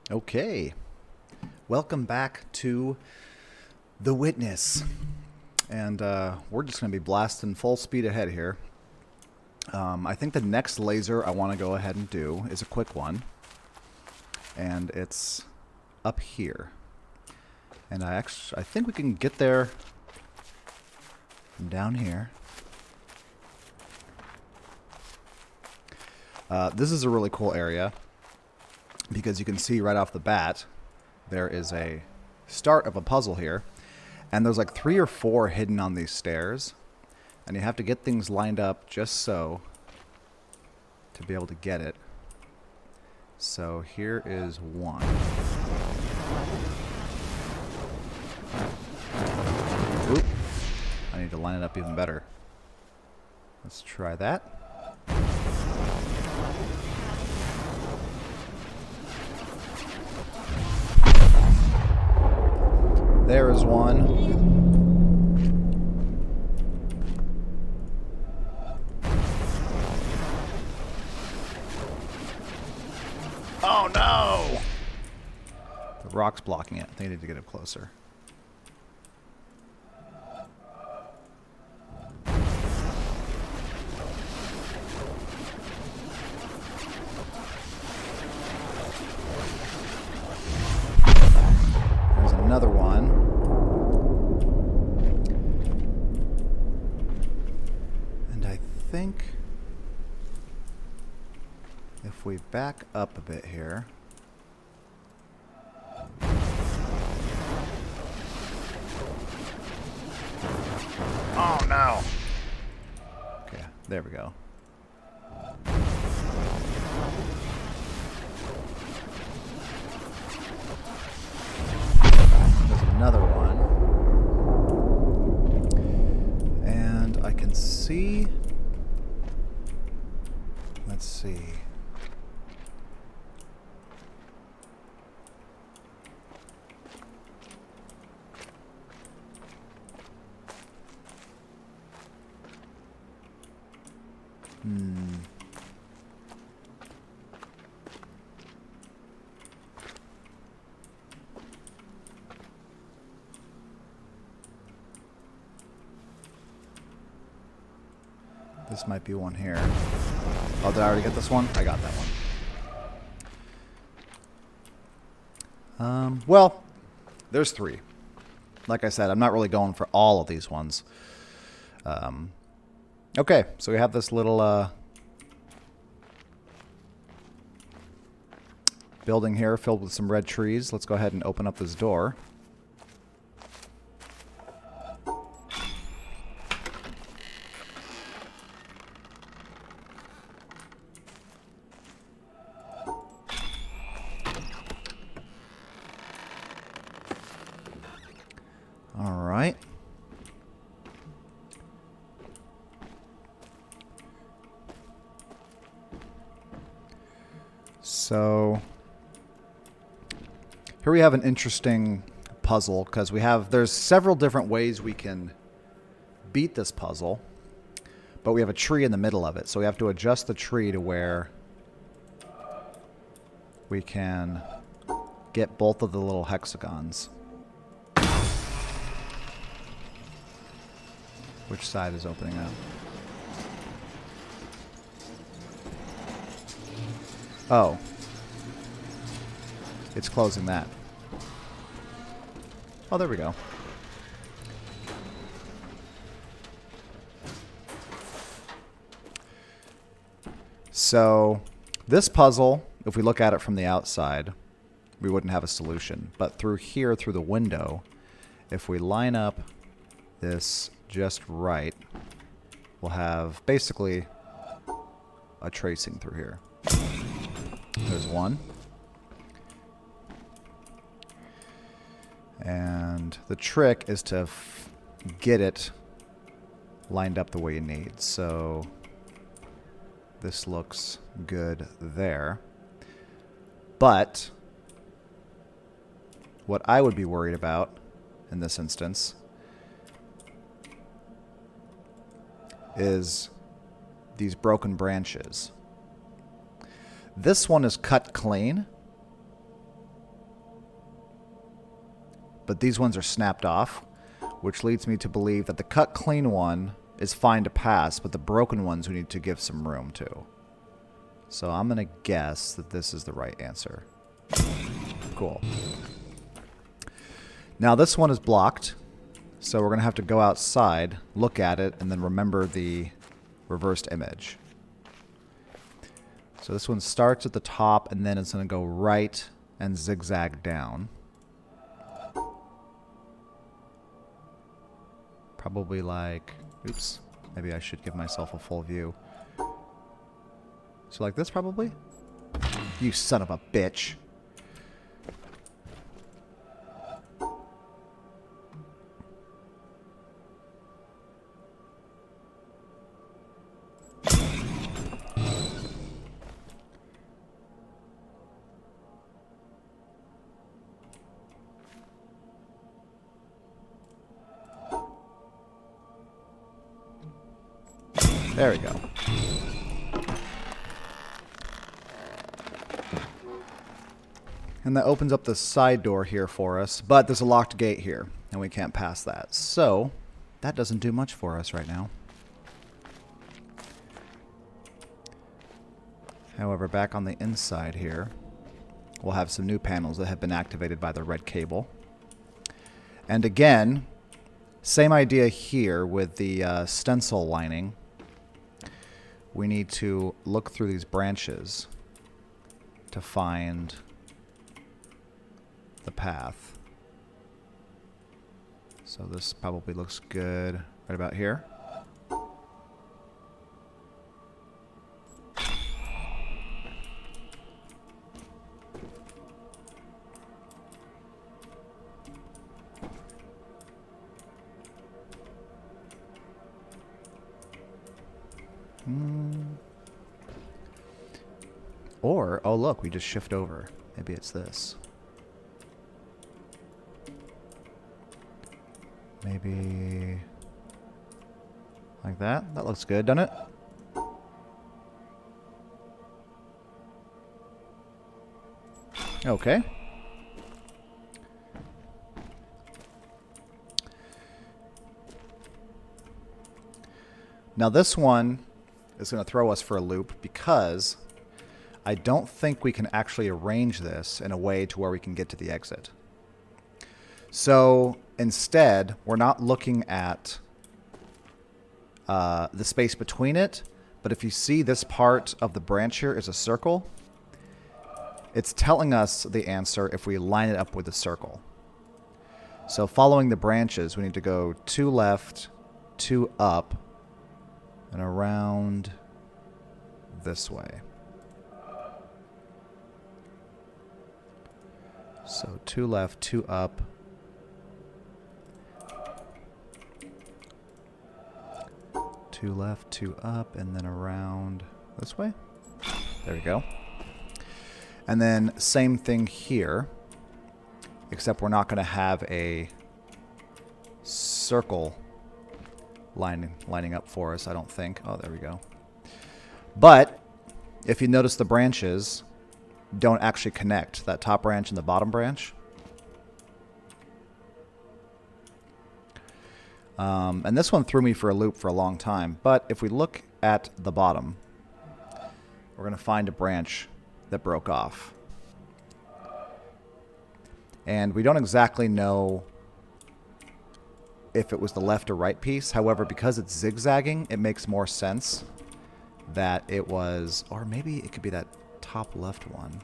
Okay, welcome back to The Witness. And we're just going to be blasting full speed ahead here. I think the next laser I want to go ahead and do is a quick one. And it's up here. And I think we can get there from down here. This is a really cool area because you can see right off the bat there is a start of a puzzle here, and there's like 3 or 4 hidden on these stairs, and you have to get things lined up just so to be able to get it. So here is one. Oop. I need to line it up even better. Let's try that. There is one. Oh no! The rock's blocking it. They need to get up closer. There's another one. And I think if we back up a bit here. Oh no! Okay, there we go. There's another one. And I can see... Let's see. This might be one here. Oh, did I already get this one? I got that one. Well, there's 3. Like I said, I'm not really going for all of these ones. Okay, so we have this little building here filled with some red trees. Let's go ahead and open up this door. All right. So here we have an interesting puzzle because there's several different ways we can beat this puzzle, but we have a tree in the middle of it. So we have to adjust the tree to where we can get both of the little hexagons. Which side is opening up? Oh. It's closing that. Oh, there we go. So, this puzzle, if we look at it from the outside, we wouldn't have a solution. But through here, through the window, if we line up this just right, we'll have basically a tracing through here. There's one. And the trick is to get it lined up the way you need. So this looks good there. But what I would be worried about in this instance is these broken branches. This one is cut clean, but these ones are snapped off, which leads me to believe that the cut clean one is fine to pass, but the broken ones we need to give some room to. So I'm going to guess that this is the right answer. Cool. Now this one is blocked, so we're going to have to go outside, look at it, and then remember the reversed image. So this one starts at the top, and then it's going to go right and zigzag down. Probably like... Oops. Maybe I should give myself a full view. So like this, probably? You son of a bitch. There we go. And that opens up the side door here for us, but there's a locked gate here, and we can't pass that. So, that doesn't do much for us right now. However, back on the inside here, we'll have some new panels that have been activated by the red cable. And again, same idea here with the stencil lining. We need to look through these branches to find the path. So this probably looks good right about here. Or, oh look, we just shift over. Maybe it's this. Maybe like that. That looks good, doesn't it? Okay. Now this one is going to throw us for a loop because I don't think we can actually arrange this in a way to where we can get to the exit. So instead, we're not looking at the space between it, but if you see this part of the branch here is a circle, it's telling us the answer if we line it up with the circle. So following the branches, we need to go 2 left, 2 up, and around this way. So 2 left, 2 up. Two left, 2 up, and then around this way. There we go. And then same thing here, except we're not going to have a circle lining up for us, I don't think. Oh, there we go. But if you notice, the branches don't actually connect, that top branch and the bottom branch. And this one threw me for a loop for a long time. But if we look at the bottom, we're going to find a branch that broke off. And we don't exactly know if it was the left or right piece. However, because it's zigzagging, it makes more sense that it was, or maybe it could be that top left one.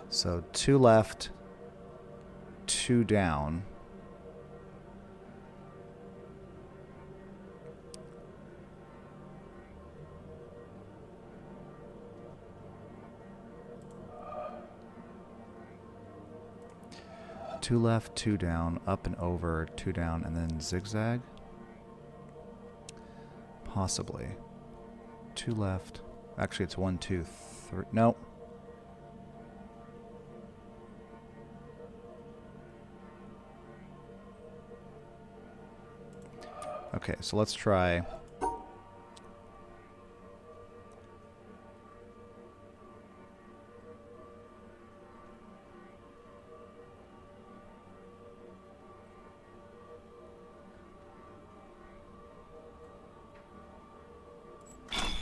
So 2 left, 2 down. Two left, 2 down, up and over, 2 down, and then zigzag. Possibly. 2 left. Actually, it's 1, 2, 3. No. Okay, so let's try.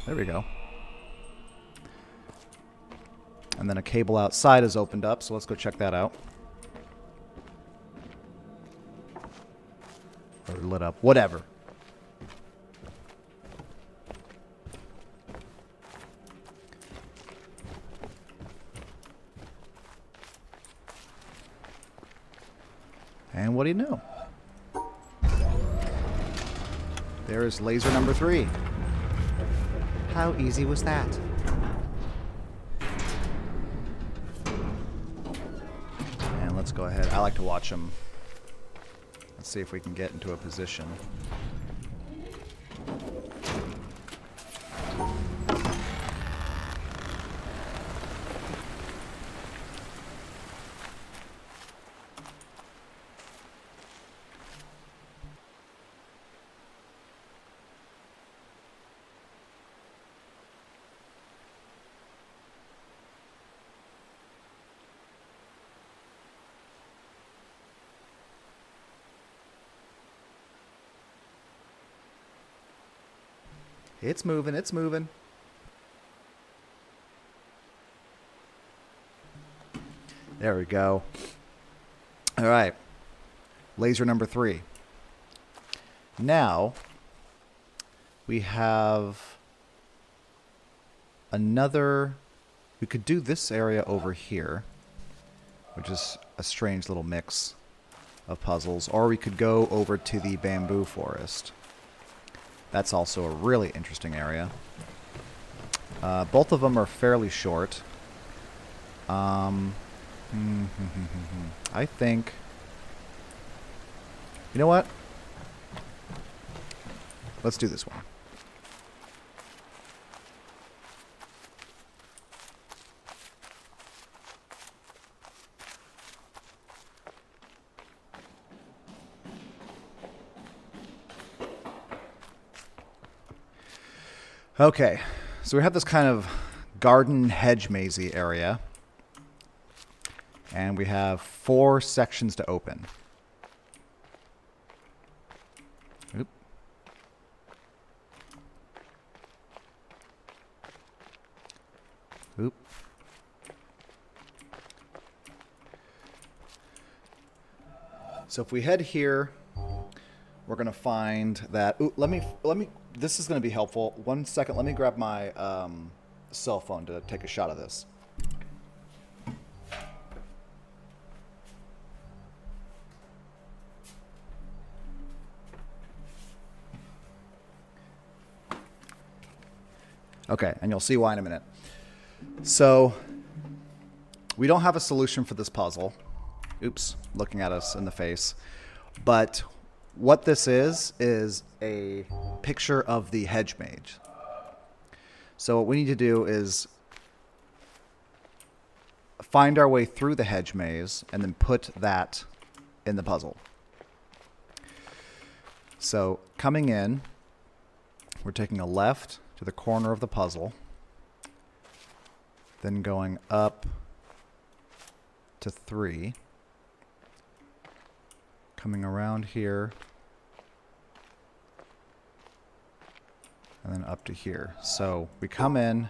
There we go. And then a cable outside is opened up, so let's go check that out. Or lit up. Whatever. And what do you know? There is laser number 3. How easy was that? And let's go ahead. I like to watch them. Let's see if we can get into a position. It's moving, it's moving. There we go. All right. Laser number 3. Now, we have another... We could do this area over here, which is a strange little mix of puzzles. Or we could go over to the bamboo forest. That's also a really interesting area. Both of them are fairly short. I think... You know what? Let's do this one. Okay, so we have this kind of garden hedge mazy area. And we have 4 sections to open. Oop. Oop. So if we head here, we're going to find that... Ooh, let me... This is going to be helpful. 1 second. Let me grab my cell phone to take a shot of this. Okay, and you'll see why in a minute. So, we don't have a solution for this puzzle. Oops, looking at us in the face. But what this is a picture of the hedge maze. So what we need to do is find our way through the hedge maze and then put that in the puzzle. So coming in, we're taking a left to the corner of the puzzle, then going up to 3, coming around here, and then up to here. So we come in,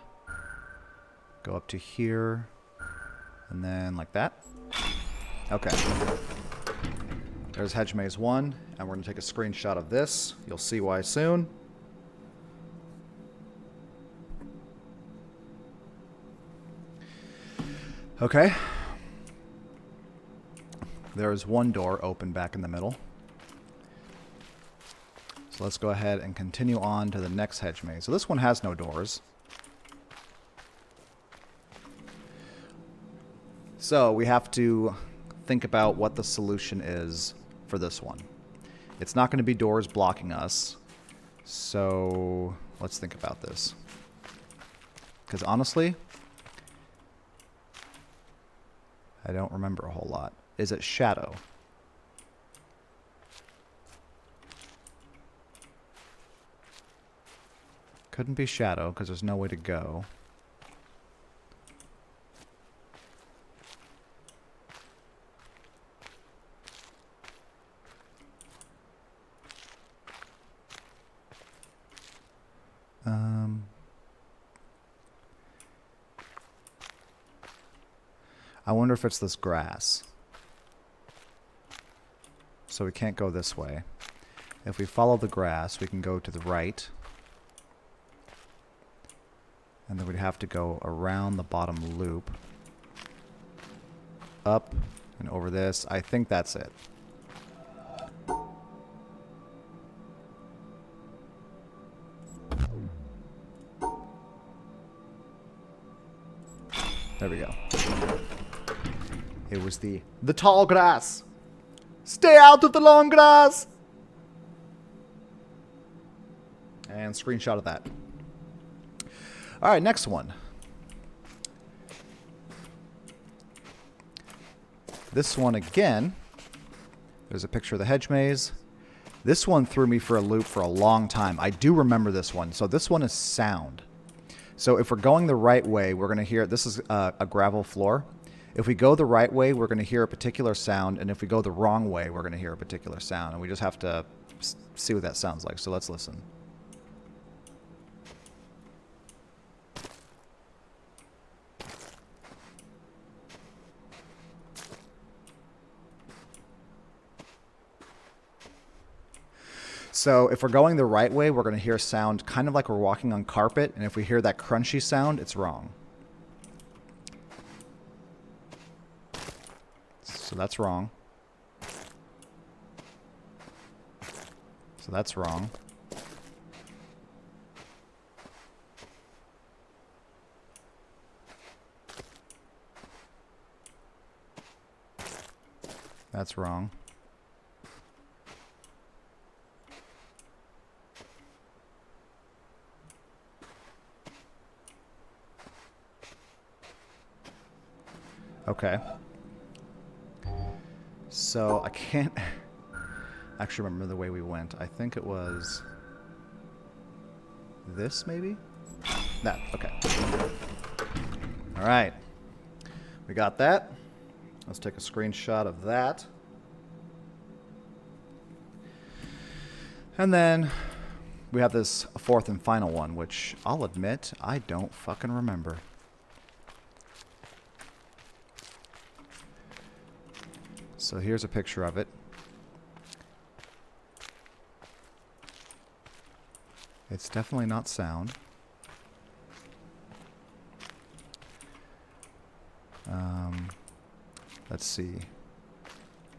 go up to here, and then like that. Okay. There's Hedge Maze 1, and we're going to take a screenshot of this. You'll see why soon. Okay. There's one door open back in the middle. So let's go ahead and continue on to the next hedge maze. So this one has no doors. So we have to think about what the solution is for this one. It's not going to be doors blocking us. So let's think about this. Because honestly, I don't remember a whole lot. Is it shadow? Couldn't be shadow because there's no way to go. I wonder if it's this grass. So we can't go this way. If we follow the grass, we can go to the right. And then we'd have to go around the bottom loop. Up and over this. I think that's it. There we go. It was the tall grass. Stay out of the long grass. And screenshot of that. All right, next one. This one again. There's a picture of the hedge maze. This one threw me for a loop for a long time. I do remember this one. So this one is sound. So if we're going the right way, we're going to hear, this is a gravel floor. If we go the right way, we're going to hear a particular sound. And if we go the wrong way, we're going to hear a particular sound. And we just have to see what that sounds like. So let's listen. So if we're going the right way, we're going to hear a sound kind of like we're walking on carpet. And if we hear that crunchy sound, it's wrong. So that's wrong. So that's wrong. That's wrong. Okay. So I can't actually remember the way we went. I think it was this, maybe? That, okay. All right. We got that. Let's take a screenshot of that. And then we have this fourth and final one, which I'll admit I don't fucking remember. So here's a picture of it. It's definitely not sound. Let's see.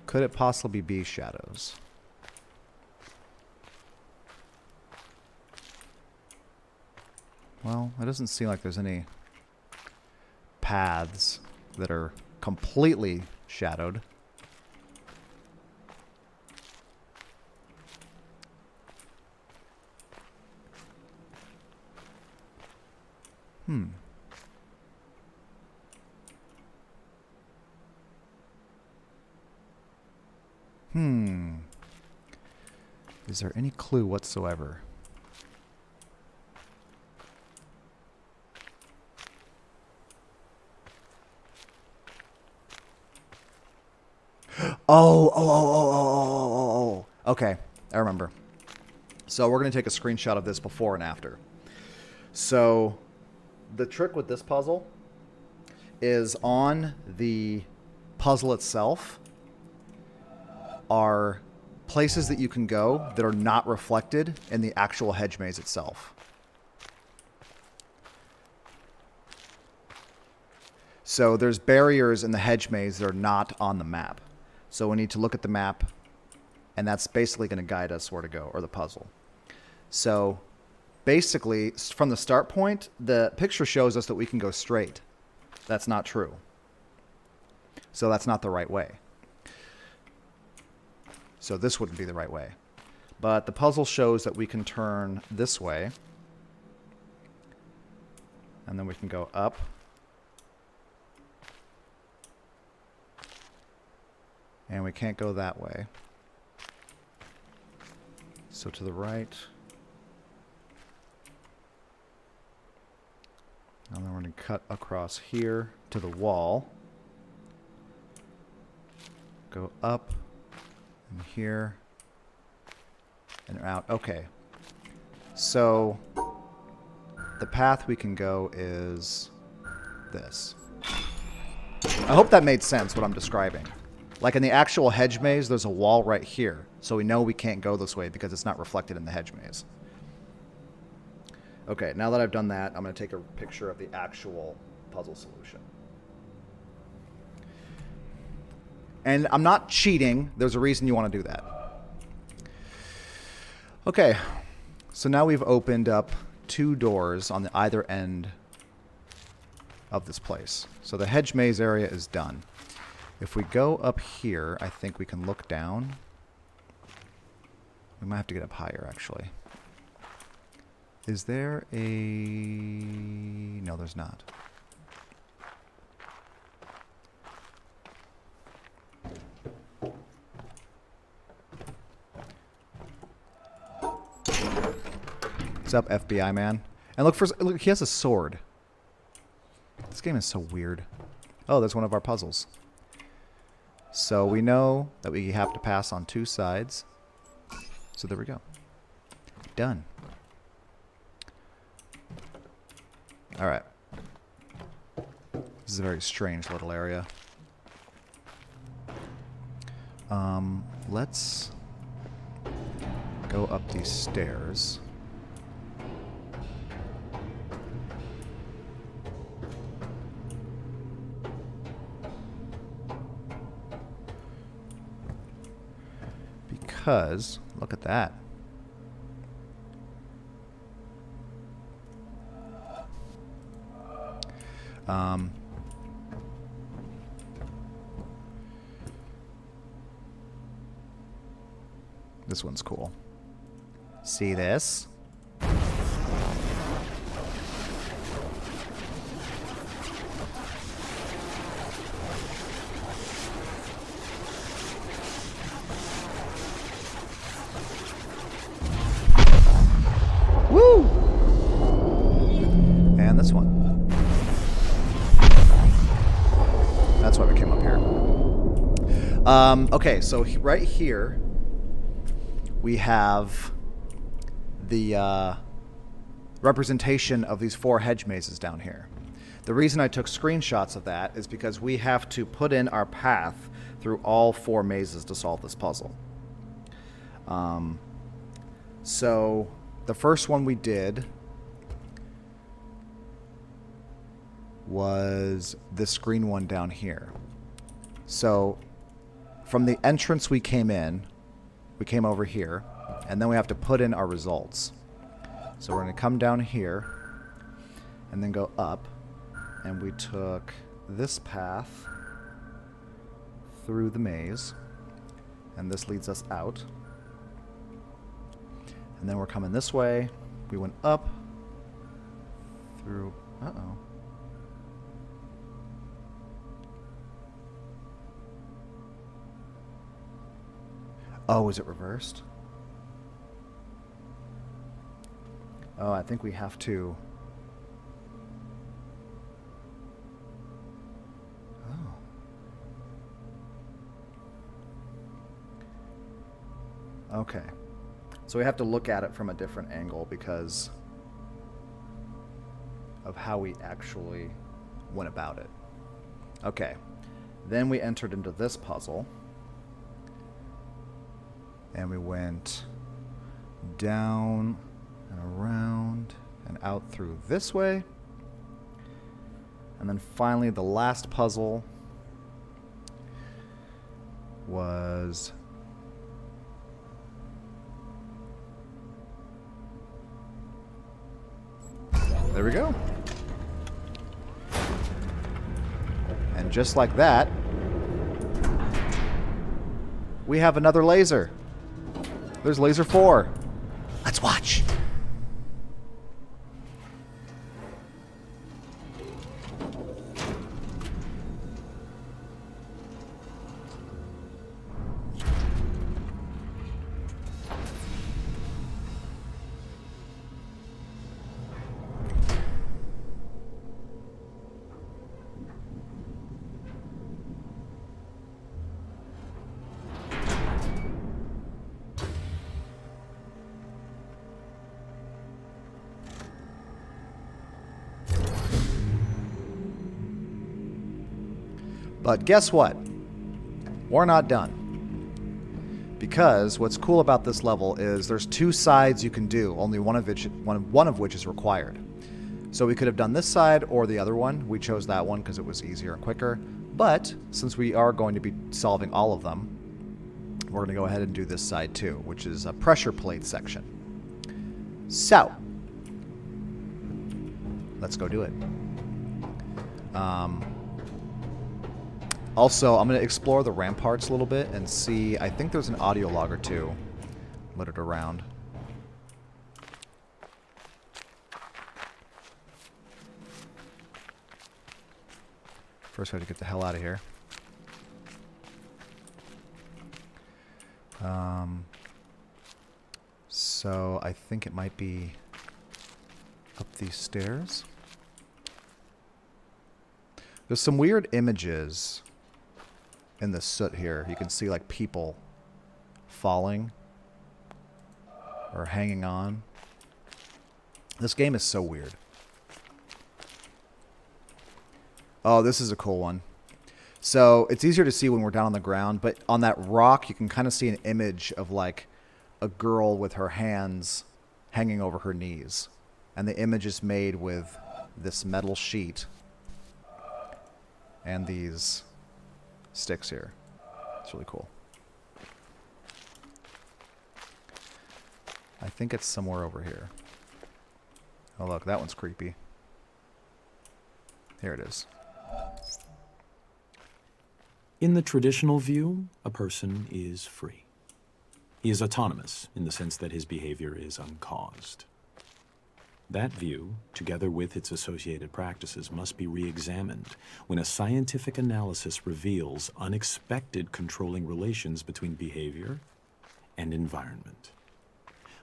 Could it possibly be shadows? Well, it doesn't seem like there's any paths that are completely shadowed. Is there any clue whatsoever? Oh. Okay, I remember. So we're going to take a screenshot of this before and after. So the trick with this puzzle is on the puzzle itself are places that you can go that are not reflected in the actual hedge maze itself. So there's barriers in the hedge maze that are not on the map. So we need to look at the map, and that's basically going to guide us where to go, or the puzzle. So basically, from the start point, the picture shows us that we can go straight. That's not true. So that's not the right way. So this wouldn't be the right way. But the puzzle shows that we can turn this way. And then we can go up. And we can't go that way. So to the right. And then we're going to cut across here to the wall. Go up and here and out. Okay. So the path we can go is this. I hope that made sense, what I'm describing. Like in the actual hedge maze, there's a wall right here. So we know we can't go this way because it's not reflected in the hedge maze. Okay, now that I've done that, I'm going to take a picture of the actual puzzle solution. And I'm not cheating. There's a reason you want to do that. Okay, so now we've opened up 2 doors on the either end of this place. So the hedge maze area is done. If we go up here, I think we can look down. We might have to get up higher, actually. Is there a... No, there's not. What's up, FBI man? And look, he has a sword. This game is so weird. Oh, there's one of our puzzles. So we know that we have to pass on 2 sides. So there we go. Done. Alright. This is a very strange little area. Let's go up these stairs. Because, look at that. This one's cool. See this? Woo! And this one. That's why we came up here. Okay, so right here we have the representation of these 4 hedge mazes down here. The reason I took screenshots of that is because we have to put in our path through all 4 mazes to solve this puzzle. So the first one we did was this green one down here. So from the entrance we came in, we came over here, and then we have to put in our results. So we're going to come down here and then go up, and we took this path through the maze, and this leads us out. And then we're coming this way. We went up through... Uh-oh. Oh, is it reversed? Oh, I think we have to... Oh. Okay. So we have to look at it from a different angle because of how we actually went about it. Okay. Then we entered into this puzzle. And we went down and around and out through this way. And then finally the last puzzle was there we go. And just like that, we have another laser. There's laser 4. Let's watch. But guess what? We're not done. Because what's cool about this level is there's 2 sides you can do, only one of which is required. So we could have done this side or the other one. We chose that one because it was easier and quicker. But since we are going to be solving all of them, we're going to go ahead and do this side too, which is a pressure plate section. So, let's go do it. Also, I'm going to explore the ramparts a little bit and see. I think there's an audio log or 2 littered around. First, I have to get the hell out of here. So I think it might be up these stairs. There's some weird images in the soot here. You can see like people falling or hanging on. This game is so weird. Oh, this is a cool one. So it's easier to see when we're down on the ground, but on that rock you can kind of see an image of like a girl with her hands hanging over her knees. And the image is made with this metal sheet and these sticks here. It's really cool. I think it's somewhere over here. Oh look, that one's creepy. Here it is. In the traditional view, a person is free. He is autonomous in the sense that his behavior is uncaused. That view, together with its associated practices, must be re-examined when a scientific analysis reveals unexpected controlling relations between behavior and environment.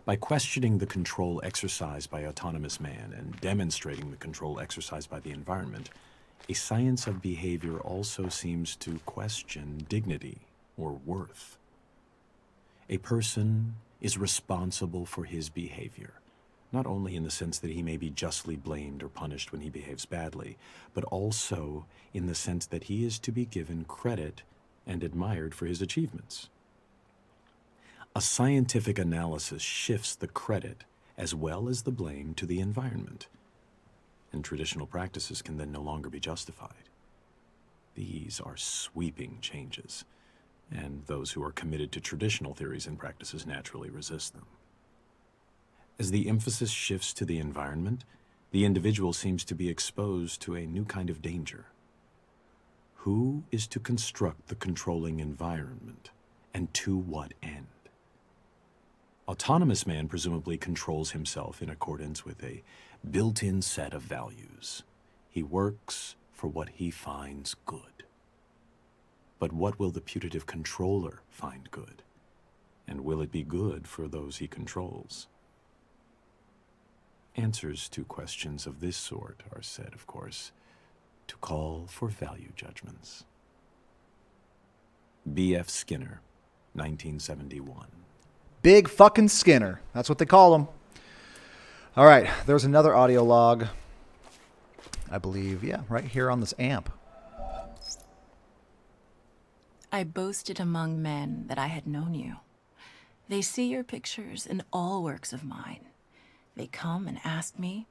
By questioning the control exercised by autonomous man and demonstrating the control exercised by the environment, a science of behavior also seems to question dignity or worth. A person is responsible for his behavior, not only in the sense that he may be justly blamed or punished when he behaves badly, but also in the sense that he is to be given credit and admired for his achievements. A scientific analysis shifts the credit as well as the blame to the environment, and traditional practices can then no longer be justified. These are sweeping changes, and those who are committed to traditional theories and practices naturally resist them. As the emphasis shifts to the environment, the individual seems to be exposed to a new kind of danger. Who is to construct the controlling environment, and to what end? Autonomous man presumably controls himself in accordance with a built-in set of values. He works for what he finds good. But what will the putative controller find good? And will it be good for those he controls? Answers to questions of this sort are said, of course, to call for value judgments. B.F. Skinner, 1971. Big fucking Skinner. That's what they call him. All right, there's another audio log. I believe, yeah, right here on this amp. I boasted among men that I had known you. They see your pictures in all works of mine. They come and ask me,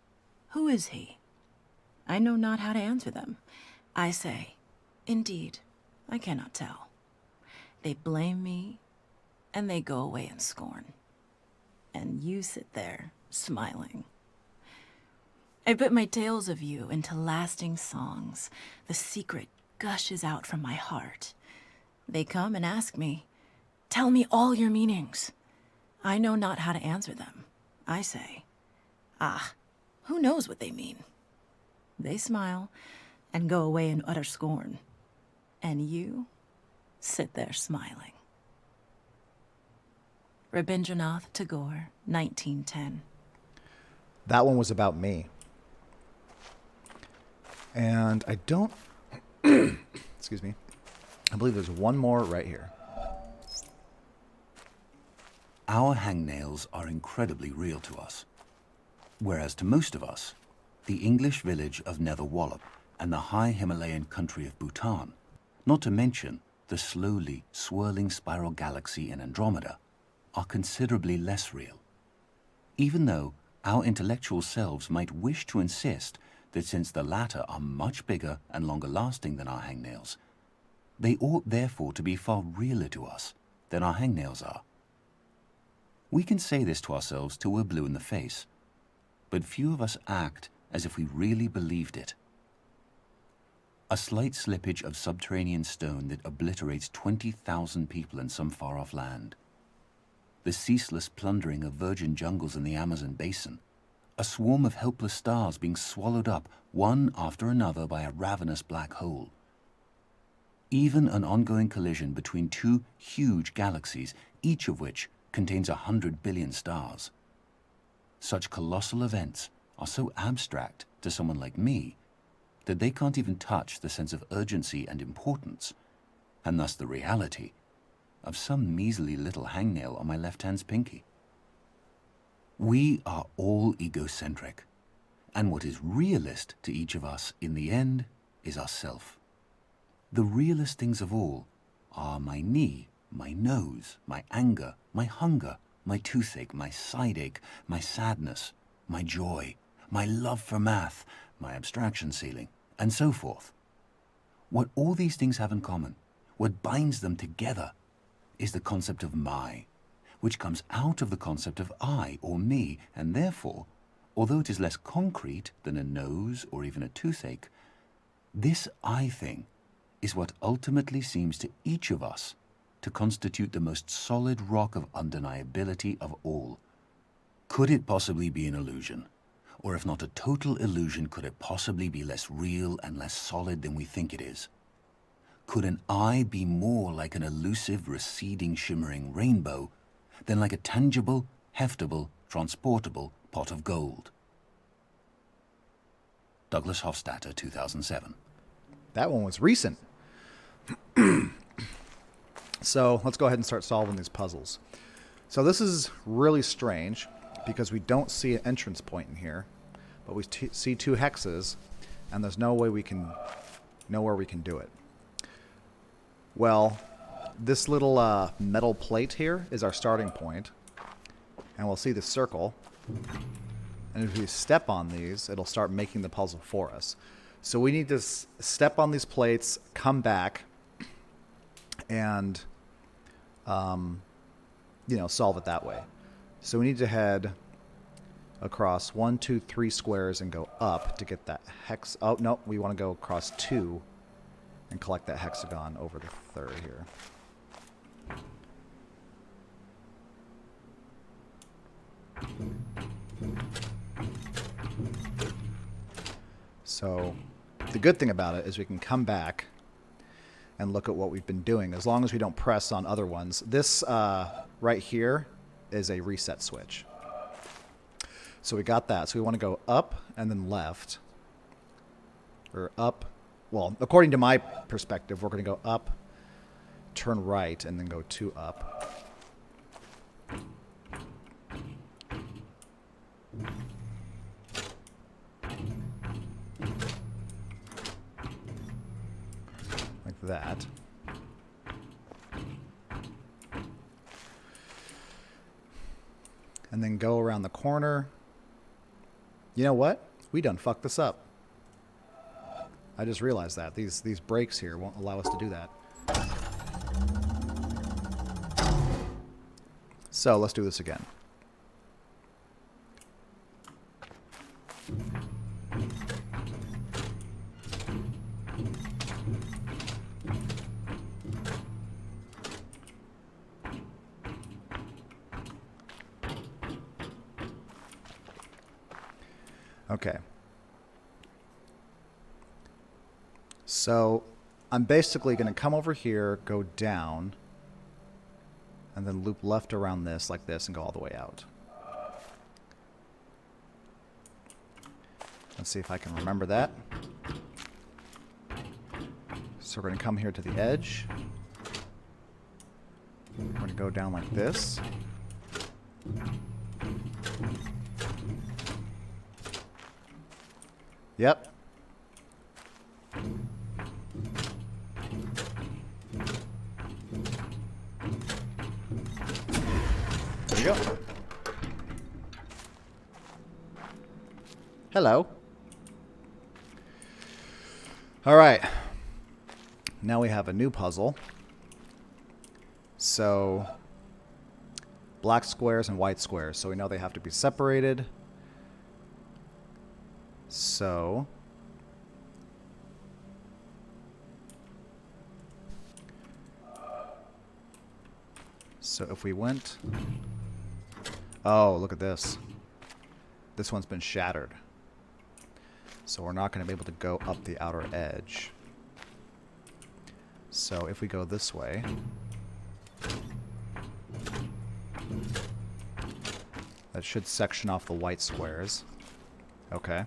who is he? I know not how to answer them. I say, indeed, I cannot tell. They blame me, and they go away in scorn. And you sit there, smiling. I put my tales of you into lasting songs. The secret gushes out from my heart. They come and ask me, tell me all your meanings. I know not how to answer them. I say, ah, who knows what they mean? They smile and go away in utter scorn. And you sit there smiling. Rabindranath Tagore, 1910. That one was about me. And I don't... excuse me. I believe there's one more right here. Our hangnails are incredibly real to us. Whereas to most of us, the English village of Netherwallop and the high Himalayan country of Bhutan not to mention the slowly swirling spiral galaxy in Andromeda, are considerably less real. Even though our intellectual selves might wish to insist that since the latter are much bigger and longer lasting than our hangnails, they ought therefore to be far realer to us than our hangnails are. We can say this to ourselves till we're blue in the face, but few of us act as if we really believed it. A slight slippage of subterranean stone that obliterates 20,000 people in some far-off land. The ceaseless plundering of virgin jungles in the Amazon basin. A swarm of helpless stars being swallowed up one after another by a ravenous black hole. Even an ongoing collision between two huge galaxies, each of which contains 100 billion stars. Such colossal events are so abstract to someone like me that they can't even touch the sense of urgency and importance, and thus the reality, of some measly little hangnail on my left hand's pinky. We are all egocentric, and what is realist to each of us in the end is ourself. The realest things of all are my knee, my nose, my anger, my hunger, my toothache, my sideache, my sadness, my joy, my love for math, my abstraction ceiling, and so forth. What all these things have in common, what binds them together, is the concept of my, which comes out of the concept of I or me, and therefore, although it is less concrete than a nose or even a toothache, this I thing is what ultimately seems to each of us to constitute the most solid rock of undeniability of all. Could it possibly be an illusion? Or if not a total illusion, could it possibly be less real and less solid than we think it is? Could an eye be more like an elusive, receding, shimmering rainbow than like a tangible, heftable, transportable pot of gold? Douglas Hofstadter, 2007. That one was recent. So let's go ahead and start solving these puzzles. So this is really strange because we don't see an entrance point in here, but we see two hexes, and there's no way we can know where we can do it. Well, this little metal plate here is our starting point, and we'll see the circle. And if we step on these, it'll start making the puzzle for us. So we need to step on these plates, come back, and solve it that way. So we need to head across 1, 2, 3 squares and go up to get that hex. Oh no, we want to go across 2 and collect that hexagon over the third here. So the good thing about it is we can come back and look at what we've been doing, as long as we don't press on other ones. This right here is a reset switch. So we got that. So we want to go up and then left. Or up. Well, according to my perspective, we're going to go up, turn right, and then go 2 up. Like that. And then go around the corner. You know what? We done fucked this up. I just realized that. These brakes here won't allow us to do that. So let's do this again. Okay. So I'm basically going to come over here, go down, and then loop left around this like this and go all the way out. Let's see if I can remember that. So we're going to come here to the edge. We're going to go down like this. Yep. go. Hello. All right. Now we have a new puzzle. So, black squares and white squares. So we know they have to be separated. So, if we went... Oh, look at this. This one's been shattered. So we're not going to be able to go up the outer edge. So if we go this way... That should section off the white squares. Okay.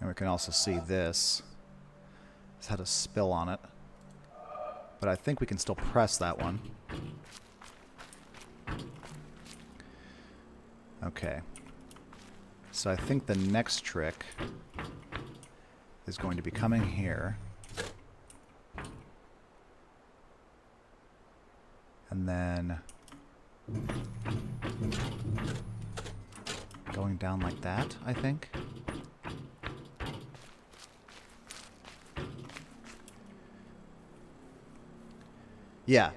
And we can also see this. It's had a spill on it. But I think we can still press that one. Okay. So I think the next trick is going to be coming here. And then going down like that, I think. Yeah.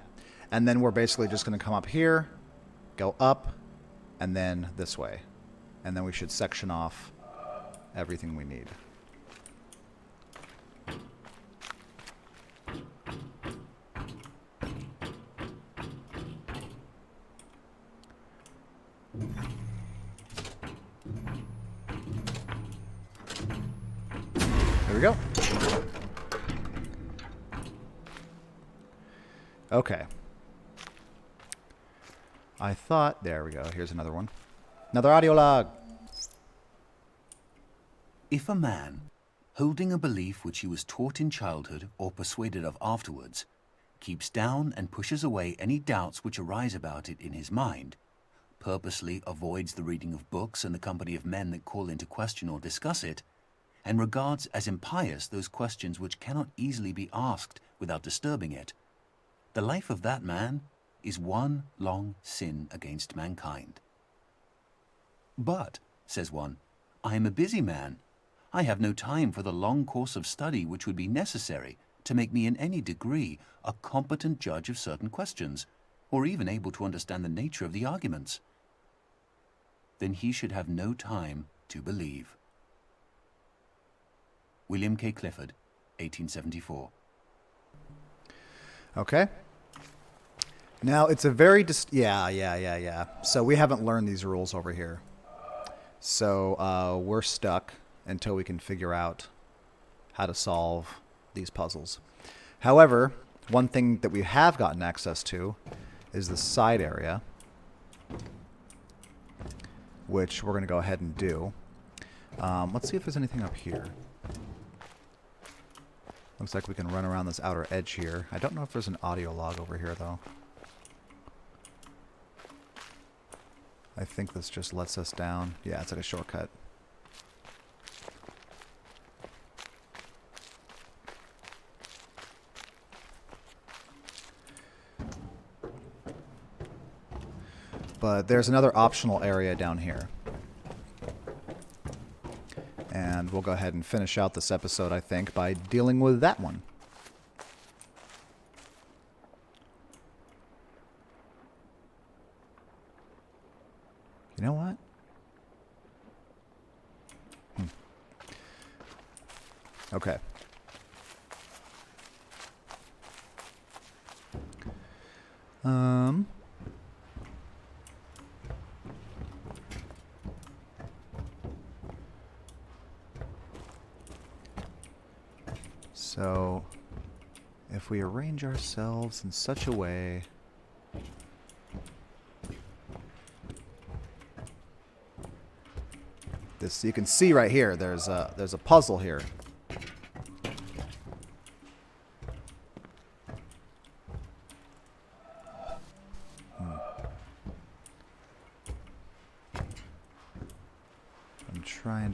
And then we're basically just going to come up here, go up, and then this way. And then we should section off everything we need. There we go. Okay. I thought... There we go. Here's another one. Another audio log. If a man, holding a belief which he was taught in childhood or persuaded of afterwards, keeps down and pushes away any doubts which arise about it in his mind, purposely avoids the reading of books and the company of men that call into question or discuss it, and regards as impious those questions which cannot easily be asked without disturbing it, the life of that man is one long sin against mankind. But, says one, I am a busy man. I have no time for the long course of study which would be necessary to make me in any degree a competent judge of certain questions, or even able to understand the nature of the arguments. Then he should have no time to believe. William K. Clifford, 1874. Okay. Now, it's a very... Yeah. So we haven't learned these rules over here. So we're stuck until we can figure out how to solve these puzzles. However, one thing that we have gotten access to is the side area, which we're going to go ahead and do. Let's see if there's anything up here. Looks like we can run around this outer edge here. I don't know if there's an audio log over here, though. I think this just lets us down. Yeah, it's like a shortcut. But there's another optional area down here. And we'll go ahead and finish out this episode, I think, by dealing with that one. You know what? Okay. So, if we arrange ourselves in such a way... This, you can see right here, there's a puzzle here.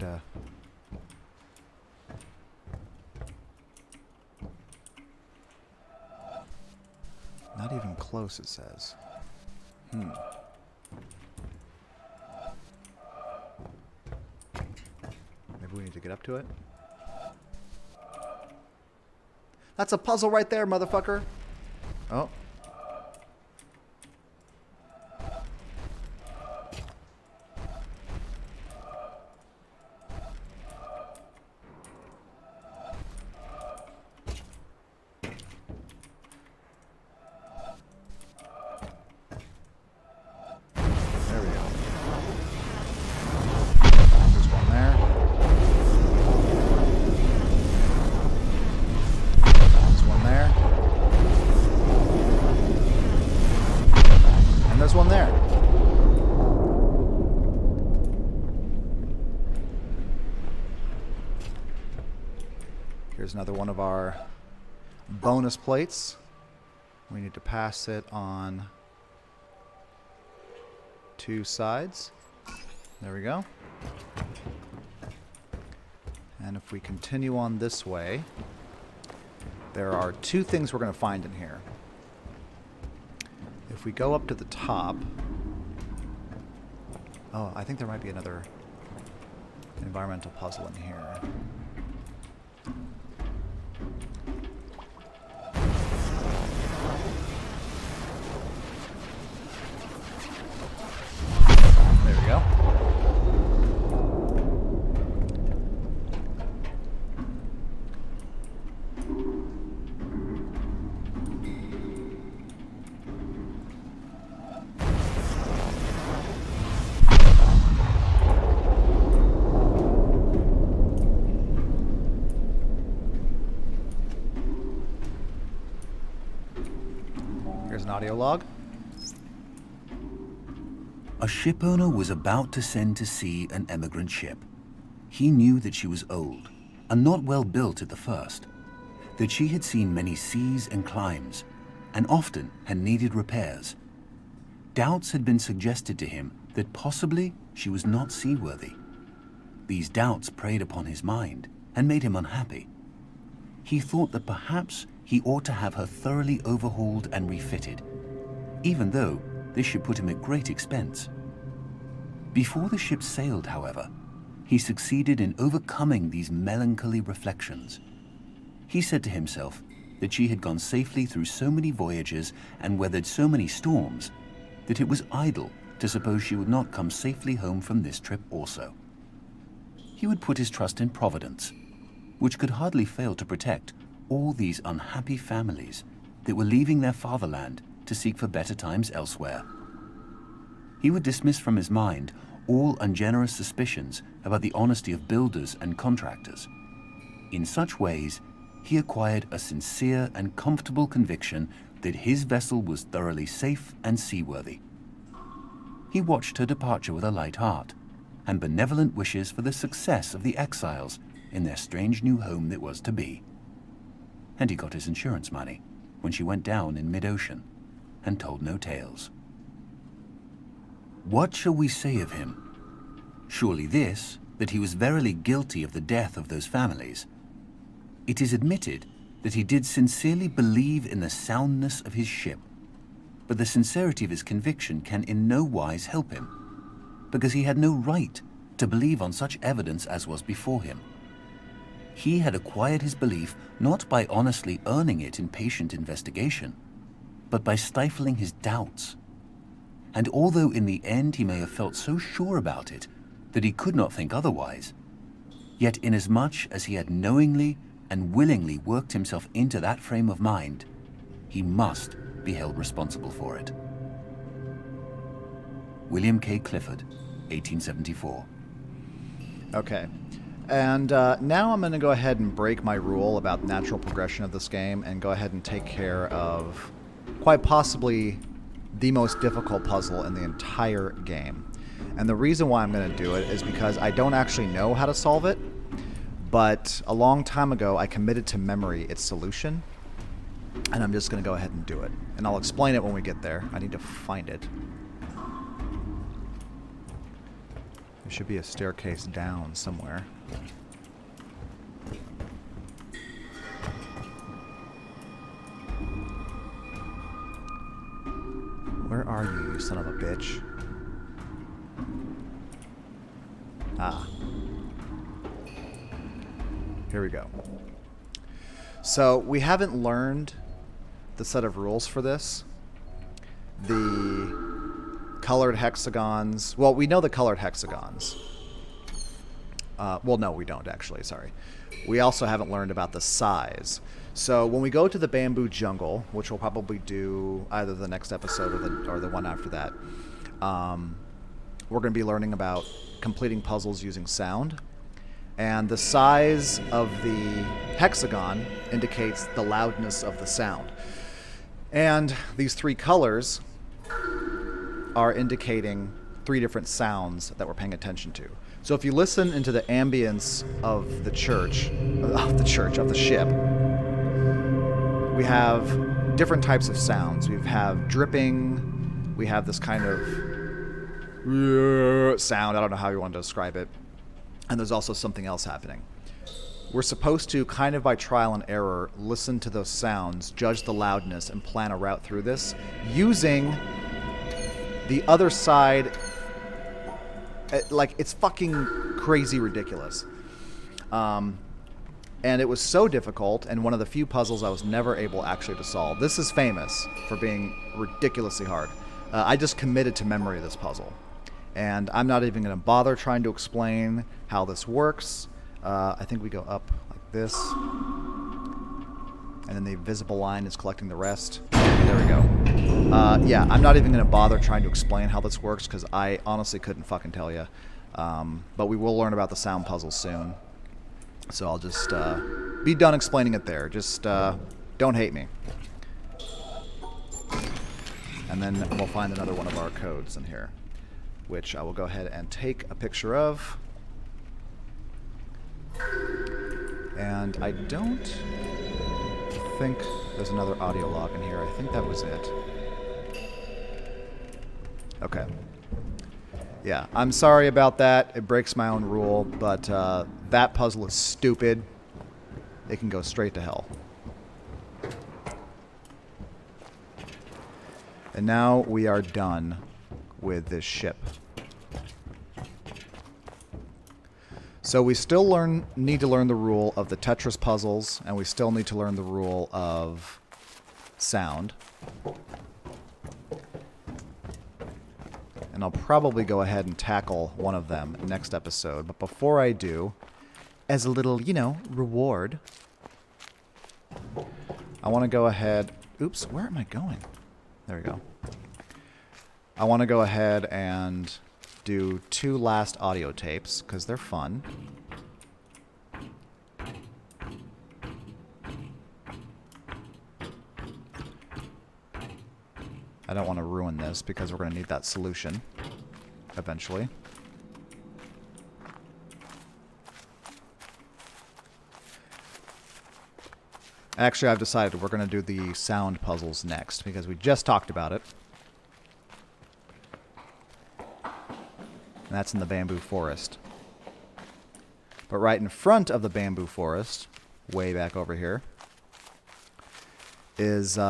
to... Not even close, it says. Maybe we need to get up to it. That's a puzzle right there, motherfucker. Oh. There we go. There's one there. There's one there. And there's one there. Here's another one of our bonus plates. We need to pass it on 2 sides. There we go. And if we continue on this way, there are 2 things we're going to find in here. If we go up to the top... Oh, I think there might be another environmental puzzle in here. There we go. Here's an audio log. A shipowner was about to send to sea an emigrant ship. He knew that she was old and not well built at the first, that she had seen many seas and climes, and often had needed repairs. Doubts had been suggested to him that possibly she was not seaworthy. These doubts preyed upon his mind and made him unhappy. He thought that perhaps he ought to have her thoroughly overhauled and refitted, even though this should put him at great expense. Before the ship sailed, however, he succeeded in overcoming these melancholy reflections. He said to himself that she had gone safely through so many voyages and weathered so many storms that it was idle to suppose she would not come safely home from this trip also. He would put his trust in Providence, which could hardly fail to protect all these unhappy families that were leaving their fatherland to seek for better times elsewhere. He would dismiss from his mind all ungenerous suspicions about the honesty of builders and contractors. In such ways, he acquired a sincere and comfortable conviction that his vessel was thoroughly safe and seaworthy. He watched her departure with a light heart and benevolent wishes for the success of the exiles in their strange new home that was to be. And he got his insurance money when she went down in mid-ocean and told no tales. What shall we say of him? Surely this, that he was verily guilty of the death of those families. It is admitted that he did sincerely believe in the soundness of his ship, but the sincerity of his conviction can in no wise help him, because he had no right to believe on such evidence as was before him. He had acquired his belief not by honestly earning it in patient investigation, but by stifling his doubts. And although in the end he may have felt so sure about it that he could not think otherwise, yet inasmuch as he had knowingly and willingly worked himself into that frame of mind, he must be held responsible for it. William K. Clifford, 1874. Okay. And now I'm going to go ahead and break my rule about natural progression of this game and go ahead and take care of quite possibly the most difficult puzzle in the entire game. And the reason why I'm going to do it is because I don't actually know how to solve it, but a long time ago I committed to memory its solution, and I'm just going to go ahead and do it. And I'll explain it when we get there. I need to find it. There should be a staircase down somewhere. Where are you, you son of a bitch? Ah. Here we go. So, we haven't learned the set of rules for this. The colored hexagons... Well, we know the colored hexagons. Well, no, we don't, actually. Sorry. We also haven't learned about the size. So when we go to the bamboo jungle, which we'll probably do either the next episode or the one after that, we're going to be learning about completing puzzles using sound. And the size of the hexagon indicates the loudness of the sound. And these three colors are indicating three different sounds that we're paying attention to. So if you listen into the ambience of the ship, we have different types of sounds. We have dripping, we have this kind of sound, I don't know how you want to describe it, and there's also something else happening. We're supposed to, kind of by trial and error, listen to those sounds, judge the loudness, and plan a route through this, using the other side. Like, it's fucking crazy ridiculous. And it was so difficult, and one of the few puzzles I was never able actually to solve. This is famous for being ridiculously hard. I just committed to memory this puzzle. And I'm not even going to bother trying to explain how this works. I think we go up like this. And then the invisible line is collecting the rest. There we go. Yeah, I'm not even going to bother trying to explain how this works because I honestly couldn't fucking tell you. But we will learn about the sound puzzle soon. So I'll just be done explaining it there. Just don't hate me. And then we'll find another one of our codes in here, which I will go ahead and take a picture of. And I don't think there's another audio log in here. I think that was it. Okay. Yeah, I'm sorry about that. It breaks my own rule, but that puzzle is stupid. It can go straight to hell. And now we are done with this ship. So we still need to learn the rule of the Tetris puzzles, and we still need to learn the rule of sound. And I'll probably go ahead and tackle one of them next episode. But before I do, as a little, reward, I want to go ahead... Oops, where am I going? There we go. I want to go ahead and do 2 last audio tapes, because they're fun. I don't want to ruin this, because we're going to need that solution eventually. Actually, I've decided we're going to do the sound puzzles next, because we just talked about it. And that's in the bamboo forest. But right in front of the bamboo forest, way back over here, is 2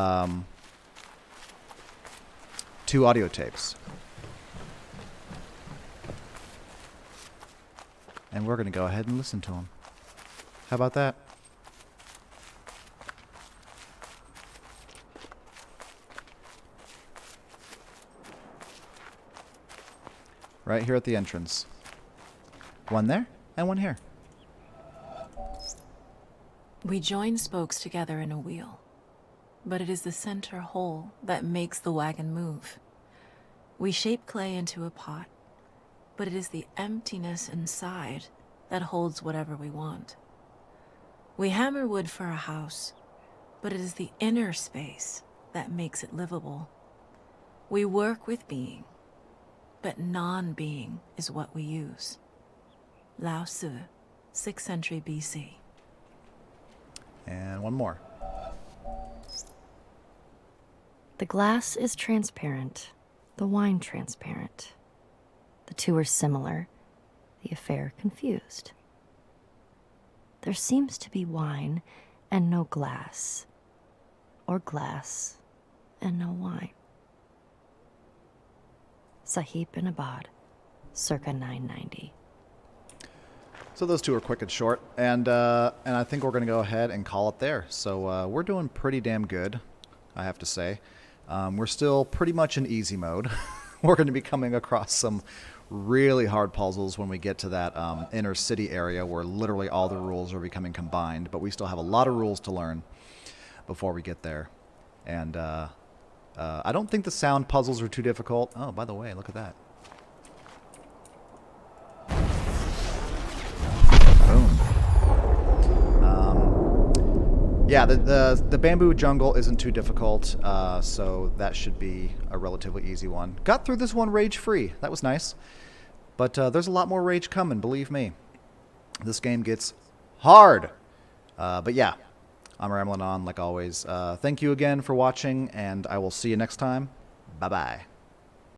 audio tapes. And we're going to go ahead and listen to them. How about that? Right here at the entrance. One there, and one here. We join spokes together in a wheel, but it is the center hole that makes the wagon move. We shape clay into a pot, but it is the emptiness inside that holds whatever we want. We hammer wood for a house, but it is the inner space that makes it livable. We work with being, but non-being is what we use. Lao Tzu, 6th century BC. And one more. The glass is transparent, the wine transparent. The two are similar, the affair confused. There seems to be wine and no glass, or glass and no wine. Sahib bin Abad, circa 990. So those two are quick and short, and I think we're going to go ahead and call it there. So we're doing pretty damn good, I have to say. We're still pretty much in easy mode. We're going to be coming across some really hard puzzles when we get to that inner city area where literally all the rules are becoming combined, but we still have a lot of rules to learn before we get there. And I don't think the sound puzzles are too difficult. Oh, by the way, look at that. Boom. Yeah, the bamboo jungle isn't too difficult, so that should be a relatively easy one. Got through this one rage-free. That was nice. But there's a lot more rage coming, believe me. This game gets hard. But yeah, I'm rambling on like always. Thank you again for watching, and I will see you next time. Bye-bye.